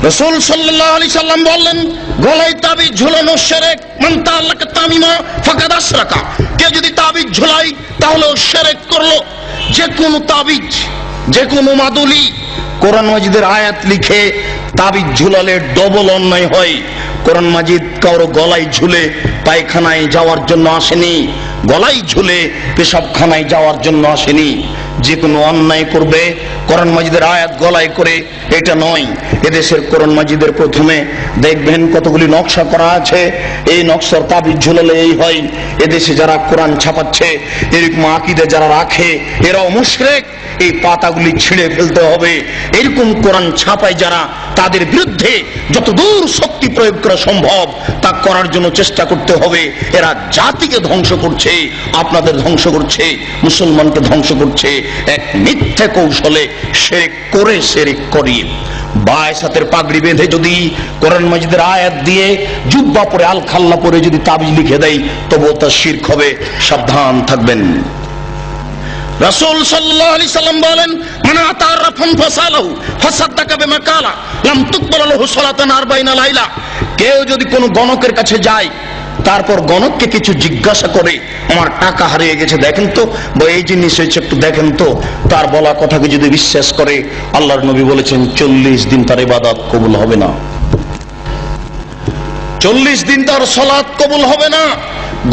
রাসূল সাল্লাল্লাহু আলাইহি সাল্লাম বললেন, গলায় তাবিজ ঝুলানো শিরক, মান তাআল্লাকা তামিমা ফাকাদ আশরাকা। কে যদি তাবিজ ঝুলায় তাহলে ও শিরক করলো। যে কোনো তাবিজ, যে কোনো মাদুলি, কোরআন মাজিদের আয়াত লিখে তাবিজ ঝুলালে ডবল অন্যায় হয়। কোরআন মাজিদ কারো গলায় ঝুলে পায়খানায় যাওয়ার জন্য আসেনি, গলায় ঝুলে পেশাবখানায় যাওয়ার জন্য আসেনি। যে কোনো অন্যায় করবে কোরআন মাজিদের আয়াত গলায় করে, এটা নয়। এদেশের কোরআন মাজিদের প্রথমে দেখবেন কতগুলি নকশা করা আছে, এই নকশার তাবিজ ঝুলালে এই হয়। এদেশে যারা কোরআন ছাপাচ্ছে, এরকম আকীদা যারা রাখে, এরাও মুশরিক। এই পাতাগুলি ছিঁড়ে ফেলতে হবে। এরকম কোরআন ছাপায় যারা, তাদের বিরুদ্ধে যত দূর শক্তি প্রয়োগ করা সম্ভব তা করার জন্য চেষ্টা করতে হবে। এরা জাতিকে ধ্বংস করছে, আপনাদের ধ্বংস করছে, মুসলমানকে ধ্বংস করছে এক মিথ্যে কৌশলে, শিরক করে শিরক করিয়ে। বায়সাতের পাগড়ি বেঁধে যদি কোরআন মাজিদের আয়াত দিয়ে জুব্বা পরে আল খাল্লা পরে যদি তাবিজ লিখে দেয়, তবুও তা শিরক হবে। সাবধান থাকবেন। রাসূল সাল্লাল্লাহু আলাইহি সাল্লাম বলেন, মান আতা আররাফান ফাসালাহু ফাসাদ্দাকা বিমা কালা লাম তুকবাল লাহু সালাতান 40 লাইলা। কেউ যদি কোনো গণকের কাছে যায়, তারপর গণককে কিছু জিজ্ঞাসা করে, আমার টাকা হারিয়ে গেছে দেখেন তো, বা এই জিনিস হয়েছে একটু দেখেন তো, তার বলা কথাকে যদি বিশ্বাস করে, আল্লাহর নবী বলেছেন 40 দিন তার ইবাদত কবুল হবে না। 40 দিন তার সালাত কবুল হবে না।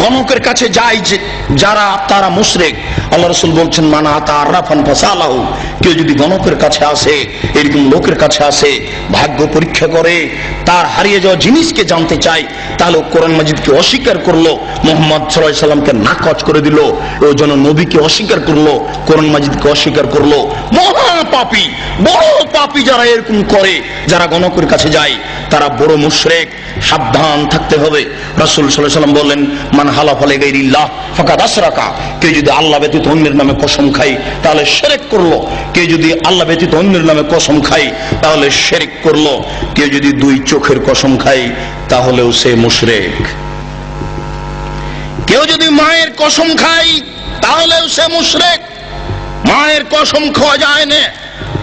গণকের কাছে যায় যে যারা, তারা মুশরিক। আল্লাহ রাসূল বলছেন, মান আতা আররাফান ফাসালাহু। কেউ যদি গণকের কাছে আসে, এরকম লোকের কাছে আসে, ভাগ্য পরীক্ষা করে, তার হারিয়ে যাওয়া জিনিসকে জানতে চায়, তাহলে কোরআন মাজিদকে অস্বীকার করলো, মুহাম্মদ সাল্লাল্লাহু আলাইহি সাল্লামকে নাকচ করে দিল, ও যেন নবীকে অস্বীকার করলো, কোরআন মাজিদকে অস্বীকার করলো। মহা পাপী, বড় পাপী যারা এরকম করে, যারা গণকের কাছে যায়, তারা বড় মুশরিক। সাবধান থাকতে হবে। রাসূল সাল্লাল্লাহু আলাইহি সাল্লাম বলেন, মান হালাফা লিগাইরিল্লাহ ফাকাদ আশরাকা। কেউ যদি আল্লাহ ব্যতীত অন্যের নামে কসম খায়, তাহলে শিরক করলো। কেউ যদি আল্লাহ ব্যতীত অন্যের নামে কসম খায়, তাহলে শিরক করলো। কেউ যদি 2 চোখের কসম খায়, তাহলেও সে মুশরিক। কেউ যদি মায়ের কসম খায়, তাহলেও সে মুশরিক। মায়ের কসম খাওয়া যায় না,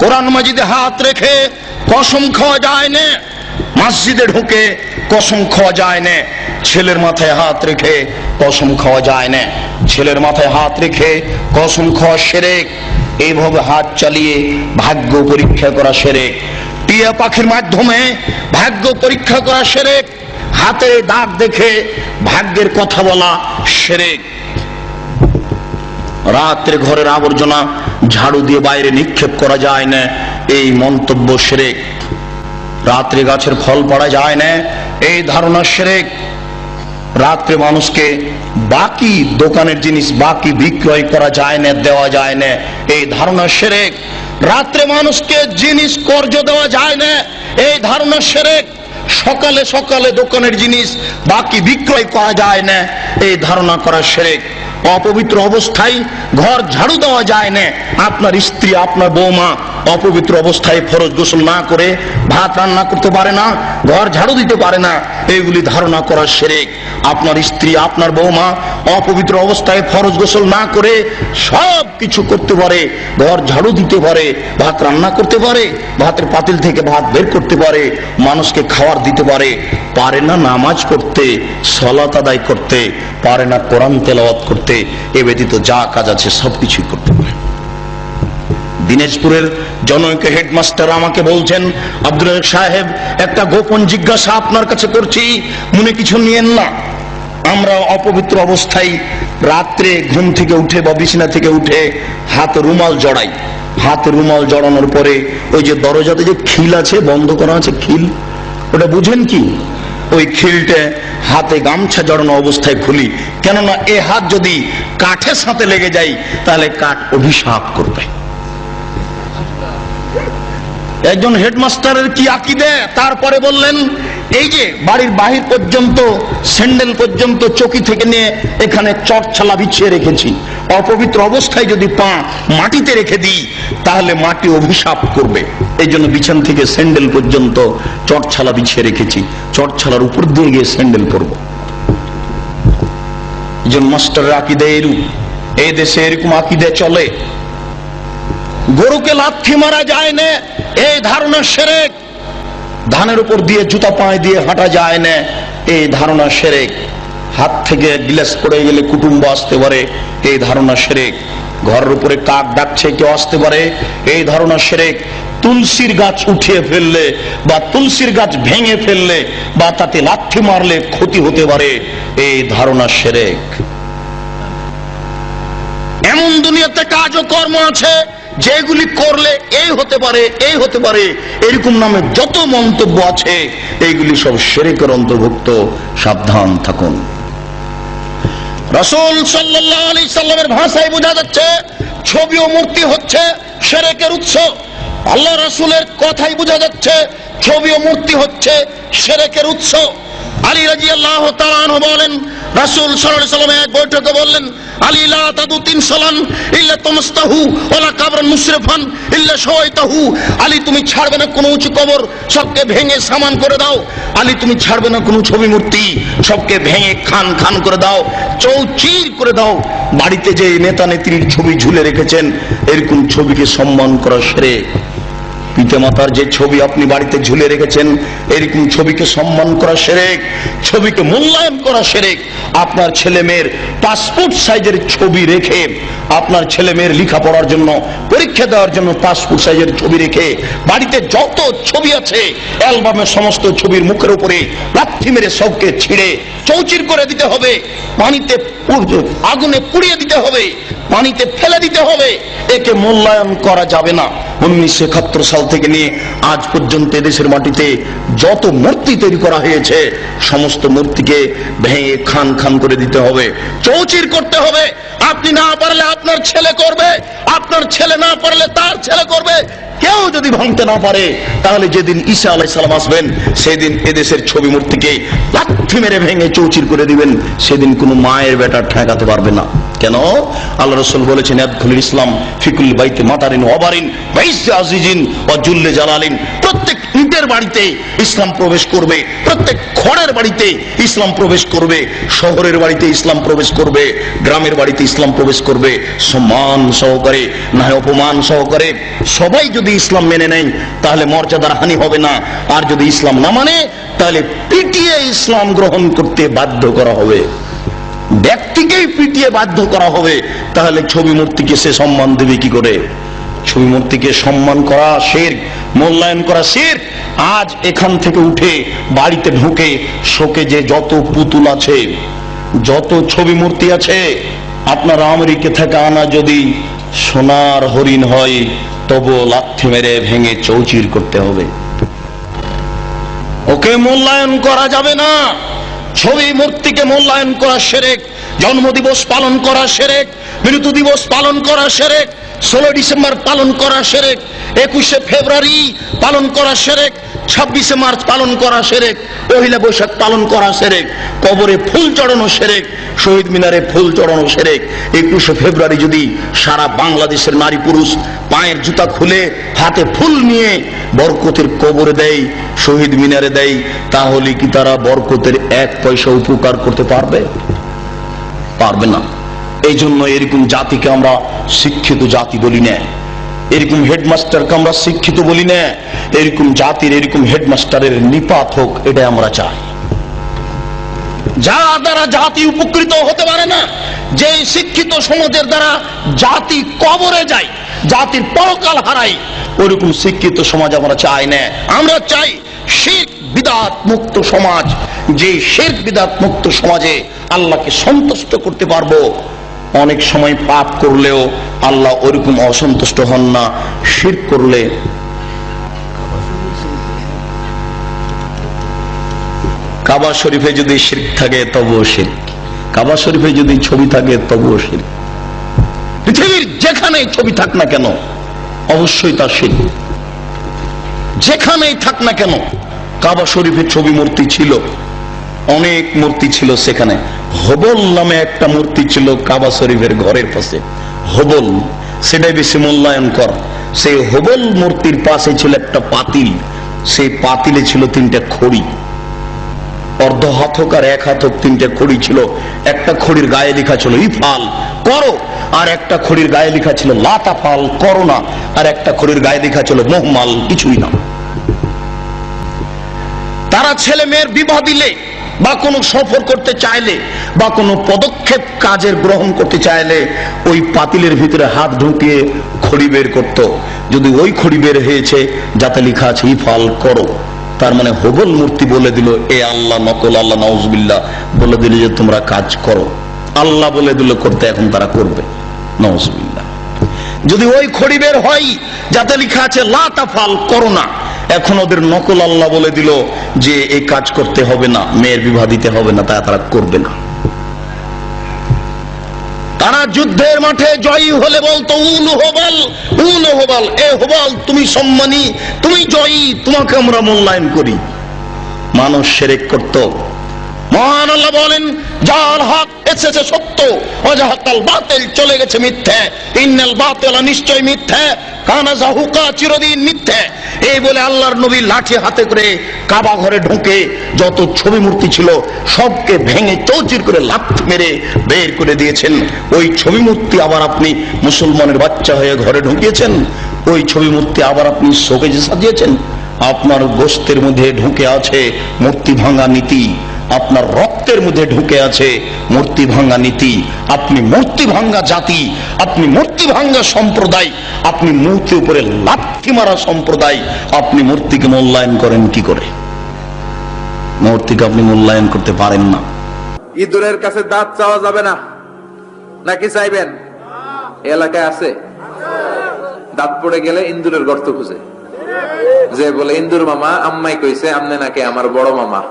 কোরআন মাজিদে হাত রেখে কসম খাওয়া যায় না, মসজিদে ঢুকে কসম খাওয়া যায় না, ছেলের মাথায় হাত রেখে কসম খাওয়া যায় না। ছেলের মাথায় হাত রেখে কসম খাওয়া শিরক। এইভাবে হাত চালিয়ে ভাগ্য পরীক্ষা করা শিরক। টিয়া পাখির মাধ্যমে ভাগ্য পরীক্ষা করা শিরক। হাতে দাগ দেখে ভাগ্যের কথা বলা শিরক। রাত্রে ঘরের আবর্জনা ঝাড়ু দিয়ে বাইরে নিক্ষেপ করা যায় না, এই মন্তব্য শিরক। রাত্রে গাছের ফল পড়া যায় না, এই ধারণা শিরক। রাত্রে মানুষকে বাকি দোকানের জিনিস বাকি বিক্রয় করা যায় না, দেওয়া যায় না, এই ধারণা শিরক। রাত্রে মানুষকে জিনিস কর্জ দেওয়া যায় না, এই ধারণা শিরক। সকালে সকালে দোকানের জিনিস বাকি বিক্রয় করা যায় না, এই ধারণা করা শিরক। অপবিত্র অবস্থায় ঘর ঝাড়ু দেওয়া যায় না। আপনার স্ত্রী, আপনার বৌমা অপবিত্র অবস্থায় ফরজ গোসল না করে ভাত রান্না করতে পারে না, ঘর ঝাড়ু দিতে পারে না, এইগুলি ধারণা করা শিরক। আপনার স্ত্রী, আপনার বৌমা অপবিত্র অবস্থায় ফরজ গোসল না করে সব কিছু করতে পারে, ঘর ঝাড়ু দিতে পারে, ভাত রান্না করতে পারে, ভাতের পাতিল থেকে ভাত বের করতে পারে, মানুষকে খাবার দিতে পারে, পারে না নামাজ পড়তে, সালাত আদায় করতে, পারে না কোরআন তেলাওয়াত করতে, এ ব্যতীত যা কাজ আছে সবকিছুই করতে পারে। দিনাজপুরের জনৈক হেডমাস্টার আমাকে বলছেন, আব্দুল রাজ্জাক সাহেব, একটা গোপন জিজ্ঞাসা আপনার কাছে করছি, মনে কিছু নিয়েন না। আমরা অপবিত্র অবস্থায় রাত্রে ঘুম থেকে উঠে বা বিছানা থেকে উঠে হাতে রুমাল জড়াই। হাতে রুমাল জড়ানোর পরে ওই যে দরজাতে যে খিল আছে, বন্ধ করা আছে খিল, ওটা বুঝেন কি? ওই খিলটা হাতে গামছা জড়ানো অবস্থায় খুলি, কেননা এ হাত যদি কাঠের সাথে লেগে যায় তাহলে কাঠ অভিশাপ করবে। একজন হেডমাস্টারের কি আকীদা! তারপরে বললেন, এই যে বাড়ির বাহির পর্যন্ত, স্যান্ডেল পর্যন্ত চকি থেকে নিয়ে এখানে চটছালা বিছিয়ে রেখেছি, অপবিত্র অবস্থায় যদি পা মাটিতে রেখে দিই তাহলে মাটি অভিশাপ করবে। এই জন্য বিছান থেকে স্যান্ডেল পর্যন্ত চটছালা বিছিয়ে রেখেছি, চটছালার উপর দিয়ে গিয়ে স্যান্ডেল পরব। একজন মাস্টারের আকীদা এরূপ। এই দেশে এরকম আকীদা চলে। গরুকে লাথি মারা যায় না, এই ধারণা শিরক। ধানের উপর দিয়ে জুতা পায়ে দিয়ে হাঁটা যায় না, এই ধারণা শিরক। হাত থেকে গ্লাস পড়ে গেলে কুটুম্ব আসতে পারে, এই ধারণা শিরক। ঘরের উপরে কাক ডাকছে কেউ আসতে পারে, এই ধারণা শিরক। তুলসীর গাছ উঠিয়ে ফেললে বা তুলসীর গাছ ভেঙে ফেললে বা তাতে লাথি মারলে ক্ষতি হতে পারে, এই ধারণা শিরক। এমন দুনিয়াতে কাজ ও কর্ম আছে যেগুলি করলে এই হতে পারে, এই হতে পারে, এরকম নামে যত মন্তব্য আছে এইগুলি সব শিরকের অন্তর্ভুক্ত। সাবধান থাকুন। রাসূল সাল্লাল্লাহু আলাইহি সাল্লামের ভাষায় বোঝা যাচ্ছে ছবি ও মূর্তি হচ্ছে শিরকের উৎস। আল্লাহ রাসূলের কথাই বোঝা যাচ্ছে ছবি ও মূর্তি হচ্ছে শিরকের উৎস। আলী রাদিয়াল্লাহু তাআলা আনহু বলেন, রাসূল সাল্লাল্লাহু আলাইহি সাল্লাম এক বৈঠকে বললেন, আলী লা তাদু তিন সালান ইল্লা তামস্তাহু ওয়ালা কাবরান মুশরিফান ইল্লা শাওয়াইতাহু। আলী তুমি ছাড়বে না কোনো উঁচু কবর, সবকে ভেঙে সামান করে দাও। আলী তুমি ছাড়বে না কোনো ছবি মূর্তি, সবকে ভেঙে খান খান করে দাও, চৌচির করে দাও। বাড়িতে যে নেতা নেত্রীর ছবি ঝুলে রেখেছেন, এরকম ছবিকে সম্মান করা শিরক। পিতামাতার যে ছবি আপনি বাড়িতে ঝুলে রেখেছেন, এরকম ছবিকে সম্মান করা শিরক, ছবিকে মূল্যায়ন করা শিরক। আপনার ছেলে মেয়ের পাসপোর্ট সাইজের ছবি রেখে, আপনার ছেলে মেয়ের লেখাপড়ার জন্য, পরীক্ষা দেওয়ার জন্য পাসপোর্ট সাইজের ছবি রেখে বাড়িতে যত ছবি আছে অ্যালবামের সমস্ত ছবির মুখের উপরে লাথি মেরে সবকে ছিঁড়ে চৌচির করে দিতে হবে, পানিতে আগুনে পুড়িয়ে দিতে হবে, পানিতে ফেলে দিতে হবে। একে মূল্যায়ন করা যাবে না। 1971 সাল থেকে নিয়ে আজ পর্যন্ত দেশের মাটিতে যত মূর্তি তৈরি করা হয়েছে, সমস্ত মূর্তিকে ভেঙে খান খান করে দিতে হবে, চৌচির করতে হবে। আপনি না পারলে আপনার ছেলে করবে, আপনার ছেলে না পারলে তার ছেলে করবে। কেউ যদি ভাঙতে না পারে, তাহলে যেদিন ঈসা আলাইহিস সালাম আসবেন, সেদিন এদেশের ছবি মূর্তিকে লাথি মেরে ভেঙে চৌচির করে দিবেন। সেদিন কোনো মায়ের বেটা ঠেকাতে পারবে না। কেন? আল্লাহ রাসূল বলেছেন, ইয়াদখুলুল ইসলাম ফিকুল বাইতি মাতারিন ওয়াবারিন ওয়াইজ্জি আজিজিন ওয়া জুল্লি জালালিন। প্রত্যেক ইটের বাড়িতে ইসলাম প্রবেশ করবে, প্রত্যেক খড়ের বাড়িতে ইসলাম প্রবেশ করবে, শহরের বাড়িতে ইসলাম প্রবেশ করবে, গ্রামের বাড়িতে ইসলাম প্রবেশ করবে, সম্মান সহকারে না অপমান সহকারে। সবাই যদি ইসলাম মেনে নেয় তাহলে মর্যাদার হানি হবে না, আর যদি ইসলাম না মানে তাহলে পিটিয়ে ইসলাম গ্রহণ করতে বাধ্য করা হবে, ব্যক্তিকেই পিটিয়ে বাধ্য করা হবে। তাহলে ছবি মূর্তিকে সে সম্মান দেবে কি করে? ছবি মূর্তিকে সম্মান করা শিরক, মূল্যায়ন করা শিরক। আজ এখান থেকে উঠে বাড়িতে ঢুকে শোকে যে যত পুতুল আছে, যত ছবি মূর্তি আছে, আপনার আমেরিকা থেকে আনা যদি সোনার হরিণ হয়, তবু লাথি মেরে ভেঙে চৌচির করতে হবে। ওকে মূল্যায়ন করা যাবে না। ছবি মূর্তিকে মূল্যায়ন করা শিরক। জন্মদিবস পালন করা শিরক, মৃত্যু দিবস পালন করা শিরক, 16 ডিসেম্বর পালন করা শিরক, 21শে ফেব্রুয়ারি পালন করা শিরক, 26শে মার্চ পালন করা শিরক, পহেলা বৈশাখ পালন করা শিরক, কবরে ফুল চড়ানো শিরক, শহীদ মিনারে ফুল চড়ানো শিরক। 21শে ফেব্রুয়ারি যদি সারা বাংলাদেশের নারী পুরুষ পায়ের জুতা খুলে হাতে ফুল নিয়ে বরকতের কবরে দেয়, শহীদ মিনারে দেয়, তাহলে কি তারা বরকতের 1 পয়সা উপকার করতে পারবে? পারবে না। এই জন্য এরকম জাতিকে আমরা শিক্ষিত জাতি বলি না, এরকম হেডমাস্টারকে আমরা শিক্ষিত বলি না। এরকম জাতির, এরকম হেডমাস্টারের নিপাত হোক, এটাই আমরা চাই। যার দ্বারা জাতি উপকৃত হতে পারে না, যে শিক্ষিত সমাজের দ্বারা জাতি কবরে যায়, জাতির পরকাল হারায়, ওরকম শিক্ষিত সমাজ আমরা চাই না। আমরা চাই শিরক বিদআত মুক্ত সমাজ। যে শিরক বিদআত মুক্ত সমাজে আল্লাহকে সন্তুষ্ট করতে পারবো। অনেক সময় পাপ করলেও আল্লাহ ওরকম অসন্তুষ্ট হন না। শিরক করলে কাবা শরীফে যদি শিরক থাকে তবুও শিরক, কাবা শরীফে যদি ছবি থাকে তবুও শিরক। পৃথিবীর যেখানেই ছবি থাক না কেন অবশ্যই তার শিরক। যেখানেই থাক না কেন, কাবা শরীফে ছবি মূর্তি ছিল, অনেক মূর্তি ছিল সেখানে। হবল নামে একটা মূর্তি ছিল কাবা শরীফের ঘরের পাশে, হবল, সেটাই বেশি মূল্যায়ন কর। সেই হবল মূর্তির পাশে ছিল একটা পাতিল, সেই পাতিলে ছিল 3টা খড়ি, অর্ধ হাতক আর 1 হাতক 3টা খড়ি ছিল। একটা খড়ির গায়ে লেখা ছিল ইফাল, করো, আর একটা খড়ির গায়ে লেখা ছিল লা তাফাল, করো না, আর একটা খড়ির গায়ে লেখা ছিল মুহমাল, কিছুই না। তারা ছেলে মেয়ের বিবাহ দিলে বা কোনো সফর করতে চাইলে বা কোনো পদক্ষেপ কাজের গ্রহণ করতে চাইলে ওই পাতিলের ভিতরে হাত ঢুকিয়ে খড়ি বের করত। যদি ওই খড়ি বের হয়েছে যাতে লেখা আছে ইফাল করো, তার মানে হবল মূর্তি বলে দিল এ আল্লাহ নকল আল্লাহ নাউজুবিল্লাহ বলে দিল যে তোমরা কাজ করো, আল্লাহ বলে দিল করতে, এখন তারা করবে নাউজুবিল্লাহ। যদি ওই খড়ি বের হয় যাতে লেখা আছে লা তাফাল করো না, এখন ওদের নকল আল্লাহ বলে দিল যে এই কাজ করতে হবে না, মেয়ের বিবাহ দিতে হবে না, তাই তারা করবে না। তারা যুদ্ধের মাঠে জয়ী হলে বলতো উল হোবাল, উল হোবাল, এ হোবাল তুমি সম্মানী, তুমি জয়ী, তোমাকে আমরা মূল্যায়ন করি। মানুষ শিরক করত। মহান আল্লাহ বলেন যার হক এসেছে সত্য, ওয়াজাহাকাল বাতিল চলে গেছে মিথ্যা, ইন্নাল বাতিলা নিশ্চয় মিথ্যা, কানা যাহুকা চিরদিন মিথ্যা। এই বলে আল্লাহর নবী লাঠি হাতে করে কাবা ঘরে ঢুকে যত ছবি মূর্তি ছিল সবকে ভেঙে চৌচির করে লাথি মেরে বের করে দিয়েছেন। ওই ছবি মূর্তি আবার আপনি মুসলমানের বাচ্চা হয়ে ঘরে ঢুকিয়েছেন, ওই ছবি মূর্তি আবার আপনি শোকেজে সাজিয়েছেন। আপনার গোশতের মধ্যে ঢুকে আছে মূর্তি ভাঙা নীতি, আপনার রক্তের মধ্যে ঢুকে আছে মূর্তি ভাঙ্গা নীতি। আপনি মূর্তি ভাঙ্গা জাতি, আপনি মূর্তি ভাঙ্গা সম্প্রদায়, আপনি মূর্তির উপরে লাথি মারা সম্প্রদায়। আপনি মূর্তিকে মূল্যায়ন করেন কি করে? মূর্তিকে আপনি মূল্যায়ন করতে পারেন না। ইঁদুরের কাছে দাঁত চাওয়া যাবে না, নাকি চাইবেন? এলাকায় আছে দাঁত পড়ে গেলে ইন্দুরের গর্ত খুঁজে, যে বলে ইন্দুর মামা আম্মাই কইছে আমনে নাকি আমার বড় মামা,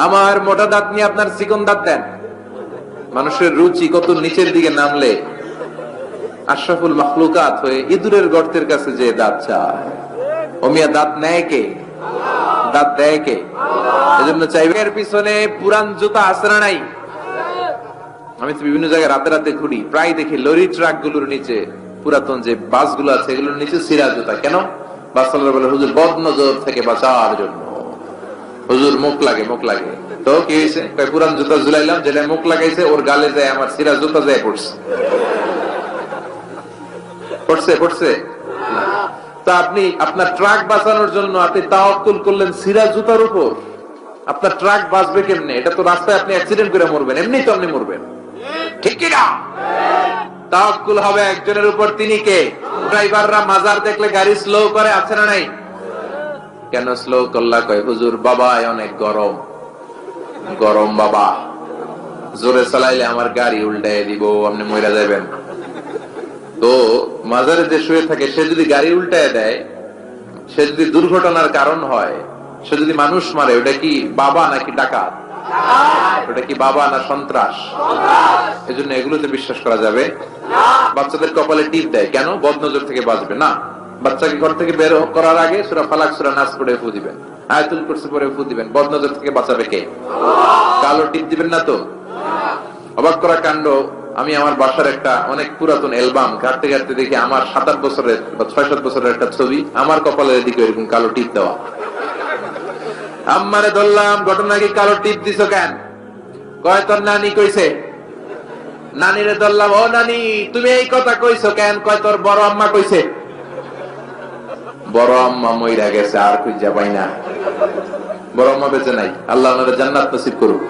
আমার মোটা দাঁত নিয়ে আপনার চিকন দাঁত দেন। মানুষের রুচি কত নিচের দিকে নামলে আশরাফুল মাখলুকাত হয়ে ইঁদুরের গর্তের কাছে যে দাঁত চায়। ও মিয়া দাঁত নেয় কে? দাঁত দেয় কে? এজন্য চাইবের পিছনে পুরান জুতা আছে না নাই? আমি তো বিভিন্ন জায়গায় রাতে রাতে ঘুরি, প্রায় দেখি লরি ট্রাক গুলোর নিচে, পুরাতন যে বাসগুলো আছে এগুলোর নিচে সিরা জুতা। কেন? বাসগুলো বলে হুজুর বদনজর থেকে বাঁচার জন্য, হুজুর মুখ লাগে, মুখ লাগে। তো কি হয়েছে? পুরান জুতা ঝুলাইলাম, যেটা মুখ লাগাইছে ওর গালে যায় আমার সিরা জুতা যায় পড়ছে। পড়ছে পড়ছে তা আপনি আপনার ট্রাক বাঁচানোর জন্য আপনি তাওয়াক্কুল করলেন সিরা জুতার উপর। আপনার ট্রাক বাঁচবে কেমনে? এটা তো রাস্তায় আপনি অ্যাক্সিডেন্ট করে মরবেন, এমনি তো আপনি মরবেন, ঠিক কি না? তাওয়াক্কুল হবে একজনের উপর, তিনি কে? ড্রাইভাররা মাজার দেখলে গাড়ি স্লো করে, আছে না নাই? কেন স্লো করলা? কয় হুজুর বাবা অনেক গরম, গরম বাবা, জোরে চালাইলে আমার গাড়ি উল্টাই দিব, আপনি মইরা যাবেন। তো মাজারে যে শুয়ে থাকে সে যদি গাড়ি উল্টায় দেয়, সে যদি দুর্ঘটনার কারণ হয়, সে যদি মানুষ মারে, ওটা কি বাবা নাকি ডাকাত? ওটা কি বাবা না সন্ত্রাস? এজন্য এগুলোতে বিশ্বাস করা যাবে। বাচ্চাদের কপালে টিপ দেয় কেন? বদনজর থেকে বাঁচবে না। বাচ্চাকে ঘর থেকে বের করার আগে সূরা ফালাক সূরা নাস পড়ে ফু দিবেন, আয়াতুল কুরসি পড়ে ফু দিবেন। বদনজর থেকে বাঁচাবে কে? কালো টিপ দিবেন না তো। অবাক করা কাণ্ড, আমি আমার বাসার একটা অনেক পুরাতন অ্যালবাম ঘাটতে ঘাটতে দেখি আমার 7-8 বছরের বা 6-7 বছরের একটা ছবি, আমার কপালের দিকে এরকম কালো টিপ দেওয়া। আম্মারে ধরলাম, ঘটনা কি কালো টিপ দিছো কেন? কয় তোর নানি কইছে। নানিরে ধরলাম, ও নানি তুমি এই কথা কইছো কেন? কয় তোর বড় আম্মা কইছে। বড় আম্মা মইরা গেছে, আর খুঁজা পাই না। বড় আম্মা বেঁচে নাই, আল্লাহ ওনাদের জান্নাত নসিব করুক।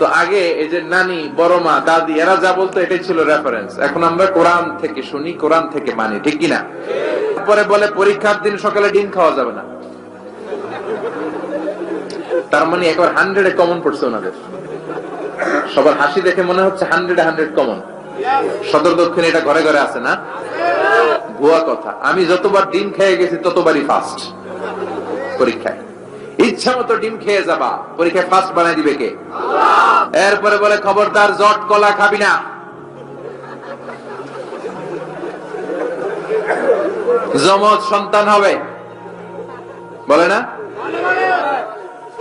তো আগে এই যে নানি, বড় মা, দাদি এরা যা বলতো এটাই ছিল রেফারেন্স। এখন আমরা কোরআন থেকে শুনি, কোরআন থেকে মানি, ঠিক কিনা? তারপরে বলে পরীক্ষার দিন সকালে ডিম খাওয়া যাবে না। তার মানে একবার 100-এ কমন পড়ছে ওনাদের। সবার হাসি দেখে মনে হচ্ছে 100-এ 100 কমন। সদর দক্ষিণ এটা ঘরে ঘরে আছে না? ভুয়া কথা। আমি যতবার ডিম খেয়ে গেছি ততবারই ফার্স্ট পরীক্ষায়। ইচ্ছা মতো ডিম খেয়ে যাবা, পরীক্ষায় ফার্স্ট বানাই দিবে কে? এরপরে বলে খবরদার জট কলা খাবি না। যমজ সন্তান হবে বলে না?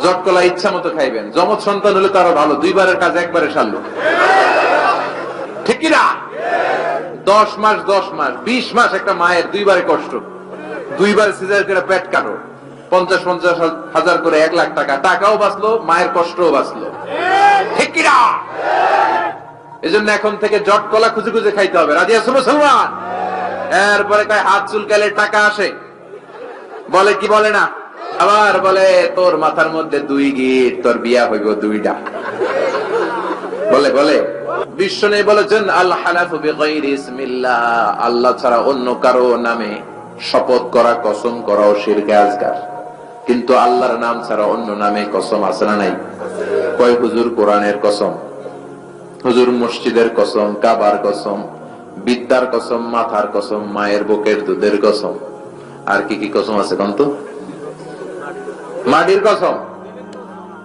জট কলা ইচ্ছা মতো খাইবেন। যমজ সন্তান হলে তারা ভালো, 2বারের কাজ একবারে সারলো, ঠিক কিনা? 10 মাস 20 মাস একটা মায়ের 2বারে কষ্ট, 2বার সিজার করে পেট কাটো, 50-50 হাজার করে 1 লাখ টাকা, টাকাও বাঁচলো, মায়ের কষ্টও বাঁচলো, ঠিক কিনা? এজন্য এখন থেকে জট কলা খুঁজে খুঁজে খাইতে হবে। রাজি আছো মুসলমান? এরপরে কয় হাত চুলকালে টাকা আসে, বলে কি বলে না? আবার বলে তোর মাথার মধ্যে 2 গিট, তোর বিয়া হইব 2টা। বলে বলে বিশ্ব নেই বলেছেন আল হালাফু বিগাইরি ইসমিল্লাহ, আল্লাহ ছাড়া অন্য কারো নামে শপথ করা, কসম করাও শিরকে আসগার। কিন্তু আল্লাহর নাম ছাড়া অন্য নামে কসম আছে না নাই? কয় হুজুর কোরআনের কসম, হুজুর মসজিদের কসম, কাবার কসম, বিদ্যার কসম, মাথার কসম, মায়ের বুকের দুধের কসম, আর কি কি কসম আছে কোন তো? মাটির কসম,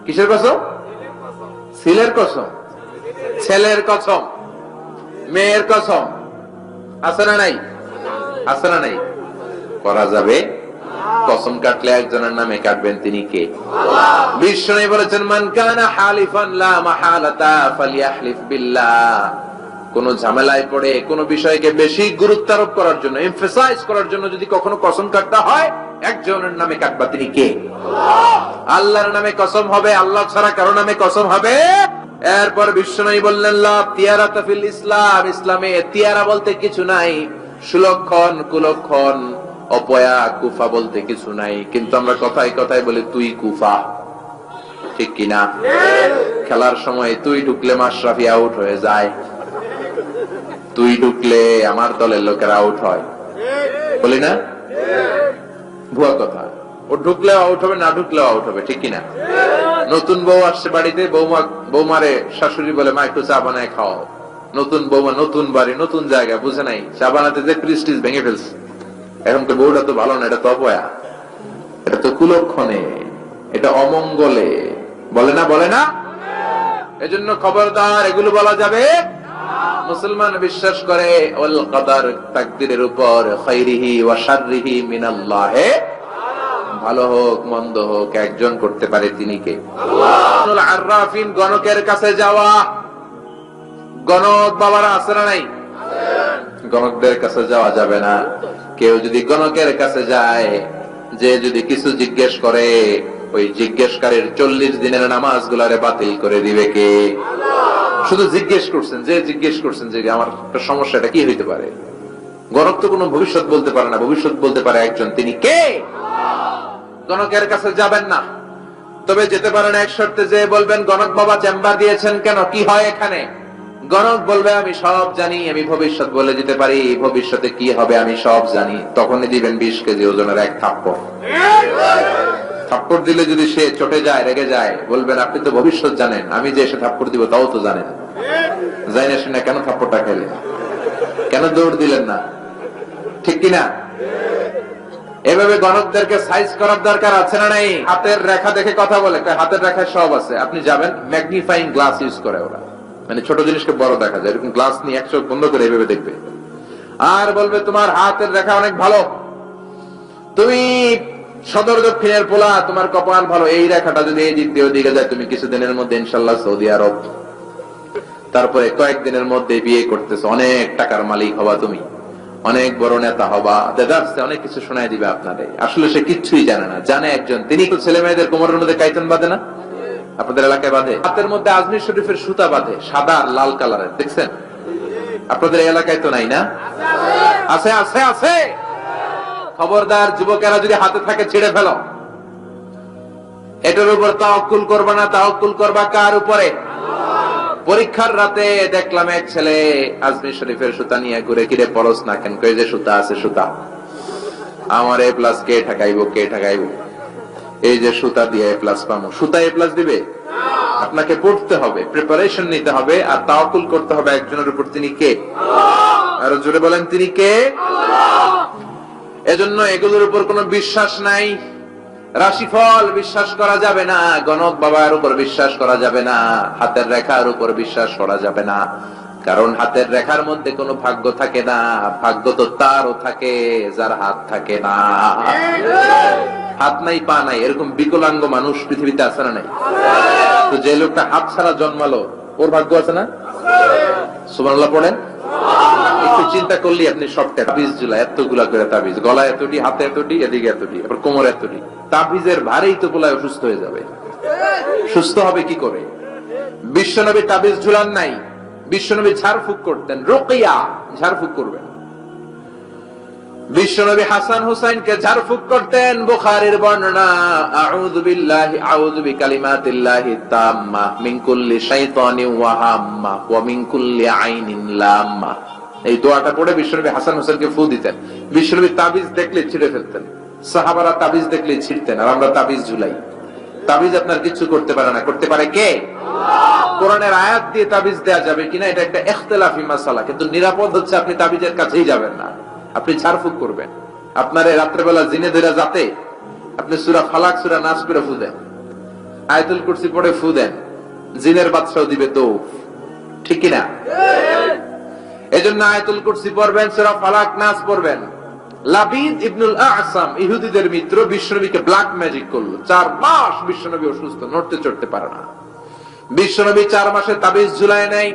কিসের কসম? ছেলের কসম, ছেলের কসম, মেয়ের কসম, আছে না নাই? আছে না নাই? করা যাবে। কসম কাটলে একজনের নামে কাটবেন, তিনি কে? বিশ্বনবী বলেছেন মান কানা হালিফান লা মাহালাতা ফালিয়াহলিফ বিল্লাহ। কোন ঝামেলায় পড়ে কোন বিষয়কে বেশি গুরুত্ব আরোপ করার জন্য, এমফাসাইজ করার জন্য যদি কখনো কসম কাটতে হয়, একজনের নামে কাটবা, তিনি কে? আল্লাহর নামে কসম হবে, আল্লাহ ছাড়া কারো নামে কসম হবে। এরপর বিশ্বনবী বললেন লা তিয়ারাতা ফিল ইসলাম, ইসলামে তিয়ারা বলতে কিছু নাই, সুলক্ষণ কুলক্ষণ অপয়া কুফা বলতে কিছু নাই। কিন্তু আমরা কথায় কথায় বলি তুই কুফা, ঠিক কিনা? খেলার সময় তুই ঢুকলে মাশরাফি আউট হয়ে যায়, তুই ঢুকলে আমার দলের লোকেরা আউট হয়, বলি না? ভুয়া কথা। ও ঢুকলেও আউট হবে, না ঢুকলেও আউট হবে, ঠিক কিনা? নতুন বউ আসছে বাড়িতে, বৌমারে শাশুড়ি বলে মা একটু চা বানায় খাও। নতুন বৌমা, নতুন বাড়ি, নতুন জায়গা, বুঝে নাই চা বানাতে যে প্রেস্টিজ ভেঙে ফেলছে। এখন তো বউটা তো ভালো না, এটা তো অপয়া, এটা তো কুলক্ষণে, এটা অমঙ্গলে, বলে না? বলে না? এজন্য খবরদার, এগুলো বলা যাবে। মুসলমান বিশ্বাস করে ওয়াল কদর, তাকদীরের উপর, খাইরিহি ওয়া শাররিহি মিনাল্লাহ, ভালো হোক মন্দ হোক একজন করতে পারে, তিনি কে? আল্লাহ। আররাফিন, গণকের কাছে যাওয়া। গণক বাবারা আছে না নাই? গণকদের কাছে যাওয়া যাবে না। কেউ যদি গণকের কাছে যায়, যে যদি কিছু জিজ্ঞেস করে, ওই জিজ্ঞেসকারীর 40 দিনের নামাজ গুলারে বাতিল করে দিবে কে? শুধু জিজ্ঞেস করছেন, যে জিজ্ঞেস করছেন যে আমার একটা সমস্যাটা কি হইতে পারে। গণক তো কোনো ভবিষ্যৎ বলতে পারে না, ভবিষ্যৎ বলতে পারে একজন, তিনি কে? গণকের কাছে যাবেন না, তবে যেতে পারেন এক শর্তে, যে বলবেন গণক বাবা চেম্বার দিয়েছেন কেন, কি হয় এখানে? গণক বলবে আমি সব জানি, আমি ভবিষ্যৎ বলে দিতে পারি, ভবিষ্যতে কি হবে আমি সব জানি। তখনই দিবেন 20 কেজি ওজনের এক থাপ্পড়। থাপ্পড় দিলে যদি সে চটে যায়, রেগে যায়, বলবেন আপনি তো ভবিষ্যৎ জানেন, আমি যে এসে থাপ্পড় দিব তাও তো জানেন, যাই না শুনে কেন থাপ্পড়টা খেলেন, কেন দৌড় দিলেন না, ঠিক কিনা? এভাবে গণকদেরকে সাইজ করার দরকার আছে না নাই? হাতের রেখা দেখে কথা বলে, হাতের রেখায় সব আছে। আপনি যাবেন, ম্যাগনিফাইং গ্লাস ইউজ করে ওরা, মানে ছোট জিনিসকে বড় দেখা যায়, এরকম গ্লাস নিয়ে এক চোখ বন্ধ করে এভাবে দেখবে, আর বলবে তোমার হাতের রেখা অনেক ভালো, তুমি সদর দক্ষিণের পোলা, তোমার কপাল ভালো, এই রেখাটা যদি এই দিক দিয়ে ওদিকে যায়, তুমি কিছুদিনের মধ্যে ইনশাল্লাহ সৌদি আরব, তারপরে কয়েকদিনের মধ্যে বিয়ে করতেছো, অনেক টাকার মালিক হবা, তুমি অনেক বড় নেতা হবা, দেদারসে অনেক কিছু শোনায় দিবে আপনাদের। আসলে সে কিচ্ছুই জানে না, জানে একজন, তিনি তো ছেলে মেয়েদের কোমরের মধ্যে কাইতন বাঁধে না? আপনাদের এলাকায় বাঁধে। হাতের মধ্যে আজমির শরীফের সুতা বাঁধে, সাদা আর লাল কালারের, দেখছেন? আপনাদের এলাকায় তো নাই না? আছে আছে আছে। খবরদার, যুবকেরা যদি হাতে থাকে ছেড়ে ফেলো। এটার উপর তাওয়াক্কুল করবা না, তাওয়াক্কুল করবা কার উপরে? পরীক্ষার রাতে দেখলাম এক ছেলে আজমির শরীফের সুতা নিয়ে ঘুরে, কিরে পরশ না কেন? কই যে সুতা আছে, সুতা আমার এ প্লাস কে ঠেকাইবো, কে ঠেকাইবো? এই যে সুতা দিয়ে এ প্লাস পাবো, সুতা এ প্লাস দিবে? আপনাকে পড়তে হবে, প্রিপারেশন নিতে হবে, আর তাওয়াক্কুল করতে হবে একজনের উপর, তিনি কে? আরো জোরে বলেন, তিনি কে? এজন্য এগুলোর উপর কোনো বিশ্বাস নাই। রাশিফল বিশ্বাস করা যাবে না, গণক বাবার উপর বিশ্বাস করা যাবে না, হাতের রেখার উপর বিশ্বাস করা যাবে না, কারণ হাতের রেখার মধ্যে কোনো ভাগ্য থাকে না। ভাগ্য তো তারও থাকে যার হাত থাকে না। হাত নাই পা নাই এরকম বিকলাঙ্গ মানুষ পৃথিবীতে আছে না নাই? তো যে লোকটা হাত ছাড়া জন্মালো, ওর ভাগ্য আছে না? সুবহানাল্লাহ পড়েন। একটু চিন্তা করলে আপনি সবটা, তাবিজ ঝুলা এতগুলা করে তাবিজ, গলায় এতটি, হাতে এতটি, এদিকে এতটি, আবার কোমরে এতটি, তাবিজের ভারেই তো পোলায় অসুস্থ হয়ে যাবে। সুস্থ হবে কি করে? বিশ্বনবী তাবিজ ঝুলান নাই, বিশ্বনবী ঝাড়ফুঁক করতেন, রুকিয়া, ঝাড়ফুঁক করবেন। বিশ্বনবী হাসান হুসাইনকে ঝাড়ফুঁক করতেন। বুখারীর বর্ণনা, আউযু বিল্লাহি আউযু বিকালিমাতিল্লাহি তাম্মা মিন কুল্লি শাইতানিন ওয়া হাম্মা ওয়া মিন কুল্লি আইনিন লাম্মা। এই দোয়াটা পড়ে বিশ্বনবী হাসান হুসাইনকে ফু দিতেন। বিশ্বনবী তাবিজ দেখলে ছিঁড়ে ফেলতেন, সাহাবারা তাবিজ দেখলে ছিঁড়তেন, আর আমরা তাবিজ ঝুলাই। তাবিজ আপনার কিছু করতে পারে না, করতে পারে কে? কোরআনের আয়াত দিয়ে তাবিজ দেয়া যাবে কিনা এটা একটা ইখতিলাফি মাসালা, কিন্তু নিরাপদ হচ্ছে আপনি তাবিজের কাছেই যাবেন না, আপনি ঝাড়ফুঁক করবেন। আপনার রাত্রেবেলা জিনে ধরে যাতে আপনি সূরা ফালাক সূরা নাস করে ফু দেন, আয়াতুল কুরসি পড়ে ফু দেন, জিনের বাদশাও দিবে দৌড়, ঠিক কিনা? এজন্য আয়াতুল কুরসি পড়বেন, সূরা ফালাক নাস পড়বেন। লাবিদ ইবনুল আ'সাম ইহুদিদের মিত্র বিশ্বনবীকে ব্ল্যাক ম্যাজিক করলো। 4 মাস বিশ্বনবী অসুস্থ, নড়তে চড়তে পারে না। বিশ্বনবী 4 মাসে তাবিজ ঝুলায় নাই।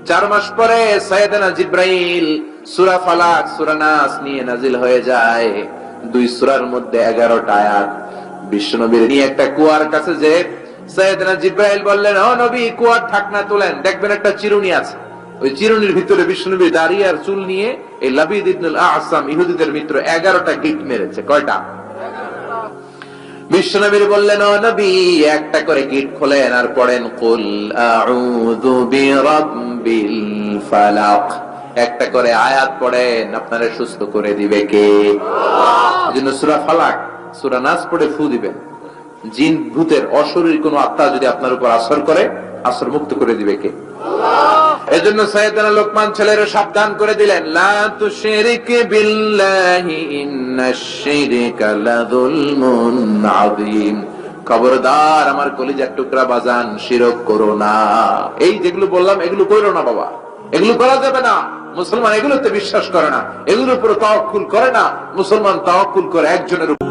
4 মাস পরে সাইয়েদনা জিবরাইল সূরা ফালাক সূরা নাস নিয়ে নাজিল হয়ে যায়। 2 সূরার মধ্যে 11টা আয়াত। বিশ্বনবীর নিয়ে একটা কুয়ার কাছে যে সাইয়েদনা জিবরাইল বললেন, ও নবী, কুয়ার ঢাকনা তোলেন, দেখবেন একটা চিরুনি আছে। ওই চিরুনির ভিতরে বিশ্বনবী দাড়ি আর চুল নিয়ে এই লাবিদ ইবনুল আ'সাম ইহুদিদের মিত্র 11টা গিট মেরেছে। কয়টা? বিশ্বনবী বললেন, ও নবী, একটা করে গিট খোলেন আর পড়েন কুল আউযু বিরাব্বিল ফালাক। একটা করে আয়াত পড়েন, আপনারে সুস্থ করে দিবে কে? এজন্য সূরা ফালাক সূরা নাস পড়ে ফু দিবেন। জিন ভূতের অশরীর কোন আত্মা যদি আপনার উপর আসর করে, আসর মুক্ত করে দিবে কে? এজন্য সাইয়েদনা লোকমান ছেলেরা সাবধান করে দিলেন, লা তুশরিক বিল্লাহি ইন্নাশ শিরকা লাযুলমুন আযীম। খবরদার আমার কলিজার টুকরা বাজান, শিরক করো না। এই যেগুলো বললাম এগুলো করো না বাবা, এগুলো করা যাবে না। মুসলমান এগুলোতে বিশ্বাস করে না, এগুলোর উপর তাওয়াক্কুল করে না। মুসলমান তাওয়াক্কুল করে একজনের উপর।